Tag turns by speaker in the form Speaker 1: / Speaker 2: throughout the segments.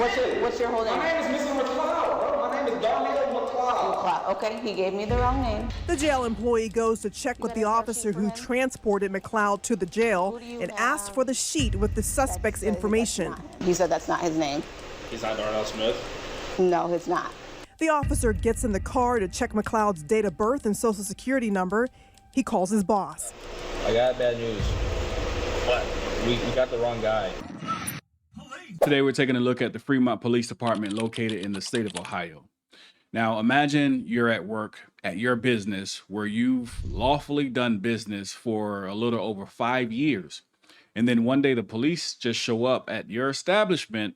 Speaker 1: What's your whole name?
Speaker 2: My name is Mr. McLeod, bro. My name is Darnell McLeod.
Speaker 1: Okay, he gave me the wrong name.
Speaker 3: The jail employee goes to check with the officer who transported McLeod to the jail and asks for the sheet with the suspect's information.
Speaker 1: He said that's not his name.
Speaker 4: He's not Darnell Smith?
Speaker 1: No, it's not.
Speaker 3: The officer gets in the car to check McLeod's date of birth and social security number. He calls his boss.
Speaker 4: I got bad news. What? We got the wrong guy.
Speaker 5: Today, we're taking a look at the Fremont Police Department located in the state of Ohio. Now, imagine you're at work at your business where you've lawfully done business for a little over 5 years. And then one day the police just show up at your establishment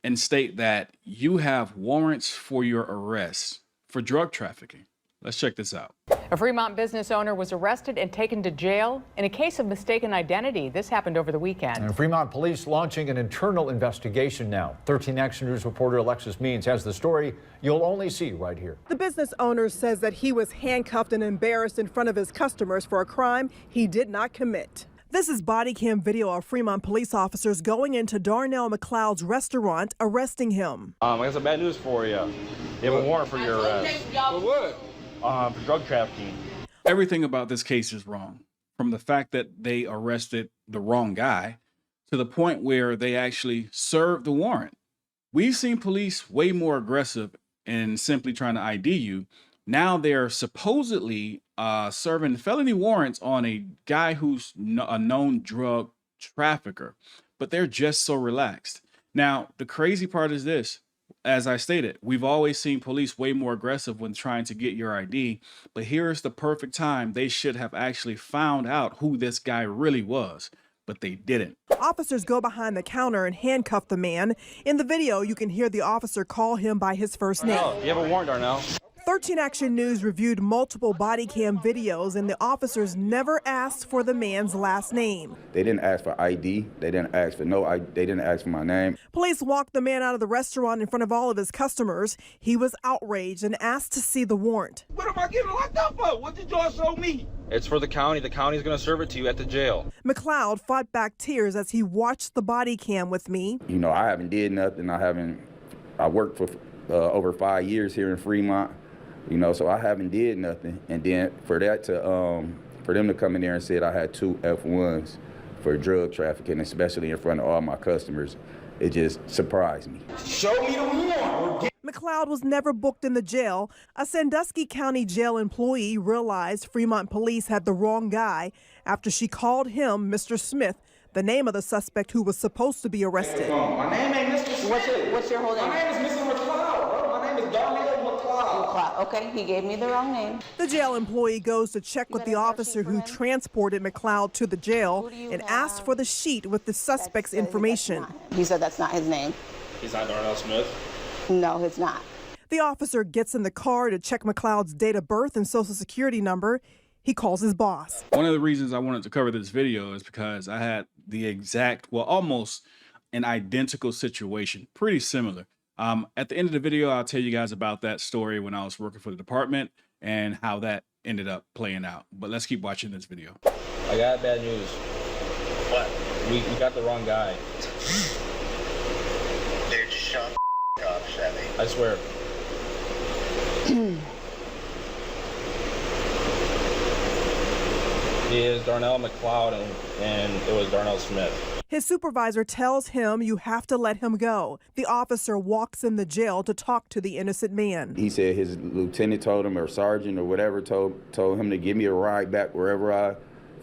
Speaker 5: and state that you have warrants for your arrest for drug trafficking. Let's check this out.
Speaker 6: A Fremont business owner was arrested and taken to jail in a case of mistaken identity. This happened over the weekend.
Speaker 7: And Fremont police launching an internal investigation now. 13 Action News reporter Alexis Means has the story you'll only see right here.
Speaker 3: The business owner says that he was handcuffed and embarrassed in front of his customers for a crime he did not commit. This is body cam video of Fremont police officers going into Darnell McLeod's restaurant, arresting him.
Speaker 4: I got some bad news for you. You have a warrant for your arrest.
Speaker 2: For what?
Speaker 4: For drug trafficking.
Speaker 5: Everything about this case is wrong, from the fact that they arrested the wrong guy to the point where they actually served the warrant. We've seen police way more aggressive in simply trying to ID you. Now they're supposedly serving felony warrants on a guy who's a known drug trafficker, but they're just so relaxed. Now, the crazy part is this. As I stated, we've always seen police way more aggressive when trying to get your ID, but here's the perfect time. They should have actually found out who this guy really was, but they didn't.
Speaker 3: Officers go behind the counter and handcuff the man. In the video, you can hear the officer call him by his first name.
Speaker 4: Darnell, you have a warrant, Darnell.
Speaker 3: 13 Action News reviewed multiple body cam videos, and the officers never asked for the man's last name.
Speaker 8: They didn't ask for ID. They didn't ask for they didn't ask for my name.
Speaker 3: Police walked the man out of the restaurant in front of all of his customers. He was outraged and asked to see the warrant.
Speaker 2: What am I getting locked up for? What did y'all show me?
Speaker 4: It's for the county. The county's going to serve it to you at the jail.
Speaker 3: McLeod fought back tears as he watched the body cam with me.
Speaker 8: You know, I haven't did nothing. I worked for over 5 years here in Fremont. You know, so I haven't did nothing. And then for that for them to come in there and say I had 2 F1s for drug trafficking, especially in front of all my customers, it just surprised me.
Speaker 2: Show me the warrant.
Speaker 3: McLeod was never booked in the jail. A Sandusky County jail employee realized Fremont police had the wrong guy after she called him Mr. Smith, the name of the suspect who was supposed to be arrested.
Speaker 2: My name ain't Mr. Smith.
Speaker 1: What's your whole name?
Speaker 2: My name is Mr. McLeod, bro. My name is Darnell McLeod.
Speaker 1: Okay, he gave me the wrong name.
Speaker 3: The jail employee goes to check with the officer who transported McLeod to the jail and asks for the sheet with the suspect's information.
Speaker 1: He said that's not his name.
Speaker 4: He's not Darnell Smith?
Speaker 1: No, it's not.
Speaker 3: The officer gets in the car to check McLeod's date of birth and social security number. He calls his boss.
Speaker 5: One of the reasons I wanted to cover this video is because I had the exact, well, almost an identical situation, pretty similar. At the end of the video, I'll tell you guys about that story when I was working for the department and how that ended up playing out. But let's keep watching this video.
Speaker 4: I got bad news. What? We got the wrong guy.
Speaker 9: Dude, shut the up, Chevy.
Speaker 4: I swear. He is Darnell McLeod, and it was Darnell Smith.
Speaker 3: His supervisor tells him you have to let him go. The officer walks in the jail to talk to the innocent man.
Speaker 8: He said his lieutenant told him, or sergeant or whatever, told him to give me a ride back wherever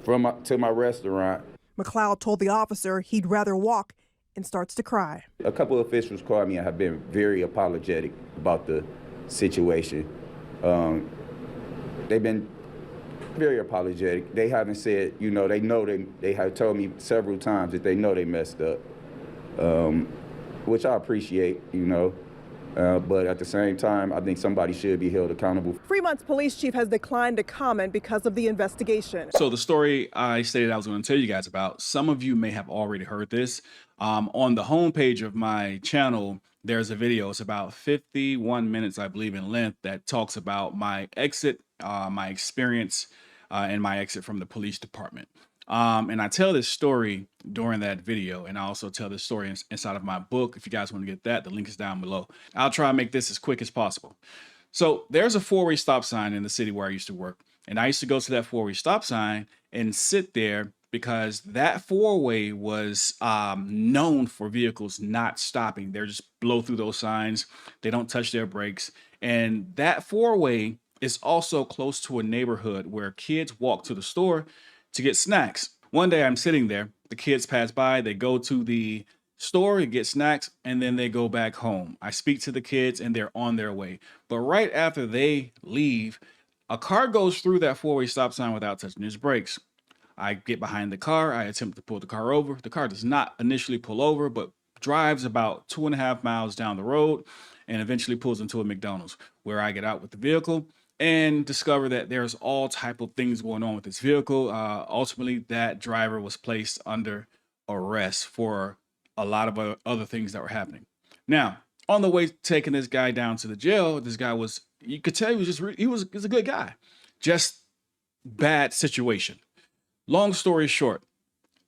Speaker 8: to my restaurant.
Speaker 3: McLeod told the officer he'd rather walk and starts to cry.
Speaker 8: A couple of officials called me and have been very apologetic about the situation. They've been very apologetic. They haven't said, you know, they have told me several times that they know they messed up, which I appreciate, you know. But at the same time, I think somebody should be held accountable.
Speaker 3: Fremont's police chief has declined to comment because of the investigation.
Speaker 5: So the story I stated I was going to tell you guys about, some of you may have already heard this. On the homepage of my channel, there's a video. It's about 51 minutes, I believe, in length that talks about my exit, my experience, and my exit from the police department. And I tell this story during that video, and I also tell this story inside of my book. If you guys want to get that, the link is down below. I'll try and make this as quick as possible. So there's a four-way stop sign in the city where I used to work. And I used to go to that four-way stop sign and sit there because that four-way was known for vehicles not stopping. They're just blow through those signs. They don't touch their brakes. And that four-way is also close to a neighborhood where kids walk to the store to get snacks. One day I'm sitting there, the kids pass by, they go to the store to get snacks, and then they go back home. I speak to the kids and they're on their way. But right after they leave, a car goes through that four-way stop sign without touching its brakes. I get behind the car, I attempt to pull the car over. The car does not initially pull over, but drives about 2.5 miles down the road and eventually pulls into a McDonald's, where I get out with the vehicle and discover that there's all type of things going on with this vehicle. Ultimately, that driver was placed under arrest for a lot of other things that were happening. Now, on the way taking this guy down to the jail, this guy was, you could tell he was a good guy. Just bad situation. Long story short,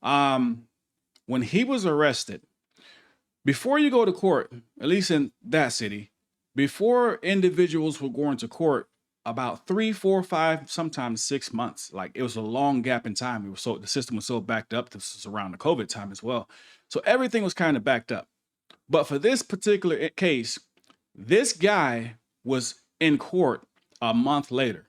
Speaker 5: when he was arrested, before you go to court, at least in that city, before individuals were going to court, about 3, 4, 5, sometimes 6 months. Like, it was a long gap in time. The system was so backed up. This was around the COVID time as well. So everything was kind of backed up. But for this particular case, this guy was in court a month later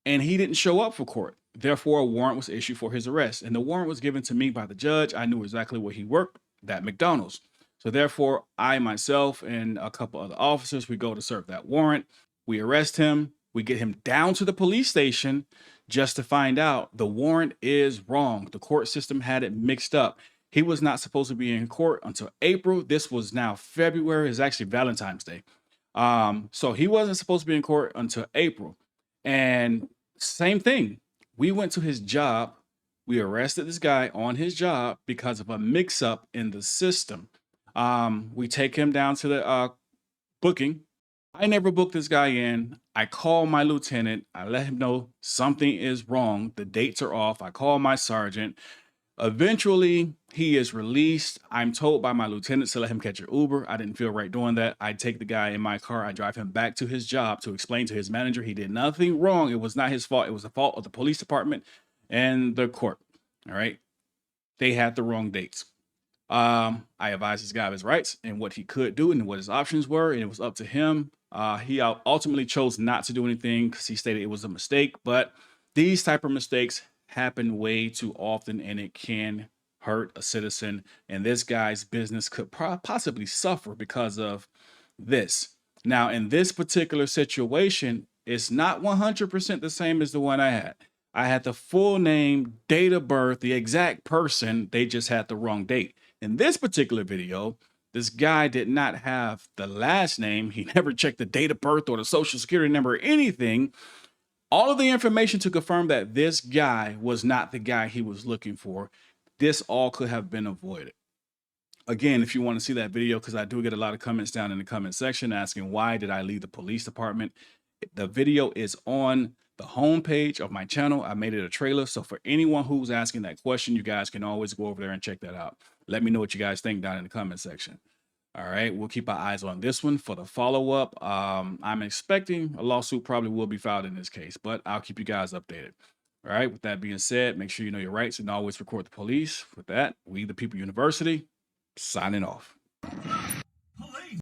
Speaker 5: and he didn't show up for court. Therefore, a warrant was issued for his arrest. And the warrant was given to me by the judge. I knew exactly where he worked, that McDonald's. So therefore, I, myself, and a couple other officers, we go to serve that warrant. We arrest him. We get him down to the police station just to find out the warrant is wrong. The court system had it mixed up. He was not supposed to be in court until April. This was now February. It's actually Valentine's Day. So he wasn't supposed to be in court until April. And same thing. We went to his job. We arrested this guy on his job because of a mix-up in the system. We take him down to the booking. I never booked this guy in. I call my lieutenant. I let him know something is wrong. The dates are off. I call my sergeant. Eventually, he is released. I'm told by my lieutenant to let him catch an Uber. I didn't feel right doing that. I take the guy in my car. I drive him back to his job to explain to his manager he did nothing wrong. It was not his fault. It was the fault of the police department and the court. All right. They had the wrong dates. I advised this guy of his rights and what he could do and what his options were, and it was up to him. He ultimately chose not to do anything because he stated it was a mistake, but these type of mistakes happen way too often, and it can hurt a citizen, and this guy's business could possibly suffer because of this. Now, in this particular situation, it's not 100% the same as the one I had. I had the full name, date of birth, the exact person. They just had the wrong date. In this particular video, this guy did not have the last name. He never checked the date of birth or the social security number or anything. All of the information to confirm that this guy was not the guy he was looking for. This all could have been avoided. Again, if you want to see that video, because I do get a lot of comments down in the comment section asking why did I leave the police department, the video is on the homepage of my channel. I made it a trailer. So for anyone who's asking that question, you guys can always go over there and check that out. Let me know what you guys think down in the comment section. All right, we'll keep our eyes on this one for the follow-up. I'm expecting a lawsuit probably will be filed in this case, but I'll keep you guys updated. All right, with that being said, make sure you know your rights and always record the police. With that, we the People University, signing off.